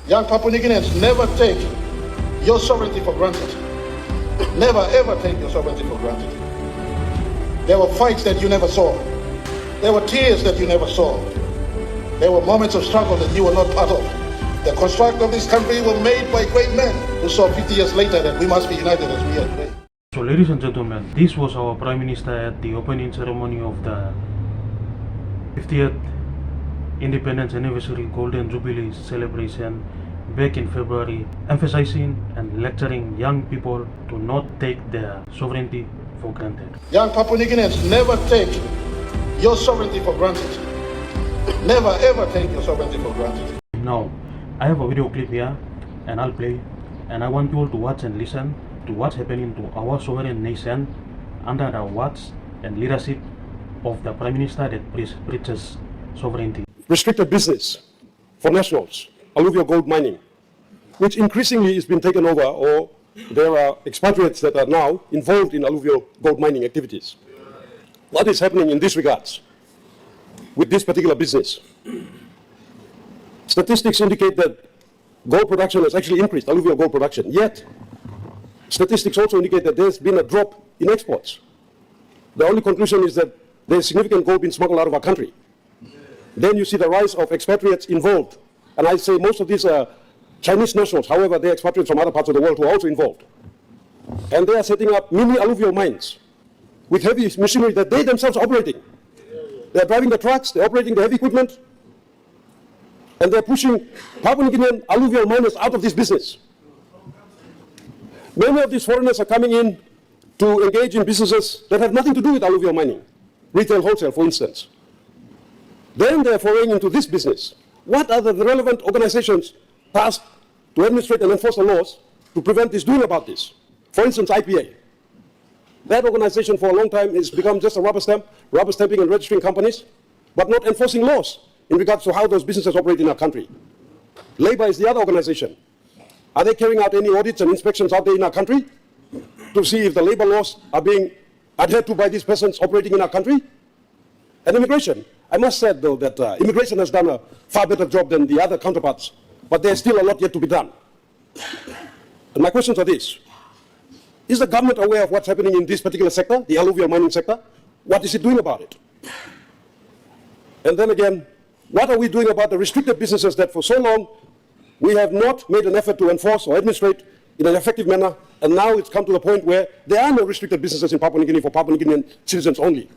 Young Papua New Guineans, never take your sovereignty for granted. Never ever take your sovereignty for granted. There were fights that you never saw. There were tears that you never saw. There were moments of struggle that you were not part of. The construct of this country were made by great men who saw 50 years later that we must be united as we are today. So ladies and gentlemen, this was our Prime Minister at the opening ceremony of the 50th Independence Anniversary Golden Jubilee celebration back in February, emphasizing and lecturing young people to not take their sovereignty for granted. Young Papua New Guineans, never take your sovereignty for granted. Never ever take your sovereignty for granted. Now, I have a video clip here and I'll play, and I want you all to watch and listen to what's happening to our sovereign nation under the watch and leadership of the Prime Minister that preaches sovereignty. Restricted business for nationals, alluvial gold mining, which increasingly is being taken over, or there are expatriates that are now involved in alluvial gold mining activities. What is happening in these regards with this particular business? Statistics indicate that gold production has actually increased, alluvial gold production, yet statistics also indicate that there's been a drop in exports. The only conclusion is that there's significant gold being smuggled out of our country. Then you see the rise of expatriates involved. And I say most of these are Chinese nationals, however, they're expatriates from other parts of the world who are also involved. And they are setting up mini alluvial mines with heavy machinery that they themselves are operating. They're driving the trucks, they're operating the heavy equipment, and they're pushing Papua New Guinean alluvial miners out of this business. Many of these foreigners are coming in to engage in businesses that have nothing to do with alluvial mining, retail, wholesale, for instance. Then they're foraying into this business. What are the relevant organizations tasked to administrate and enforce the laws to prevent this doing about this? For instance, IPA. That organization for a long time has become just a rubber stamping and registering companies, but not enforcing laws in regards to how those businesses operate in our country. Labor is the other organization. Are they carrying out any audits and inspections out there in our country to see if the labor laws are being adhered to by these persons operating in our country? And immigration. I must say, though, that immigration has done a far better job than the other counterparts, but there's still a lot yet to be done. And my questions are this. Is the government aware of what's happening in this particular sector, the alluvial mining sector? What is it doing about it? And then again, what are we doing about the restricted businesses that for so long we have not made an effort to enforce or administrate in an effective manner, and now it's come to the point where there are no restricted businesses in Papua New Guinea for Papua New Guinean citizens only?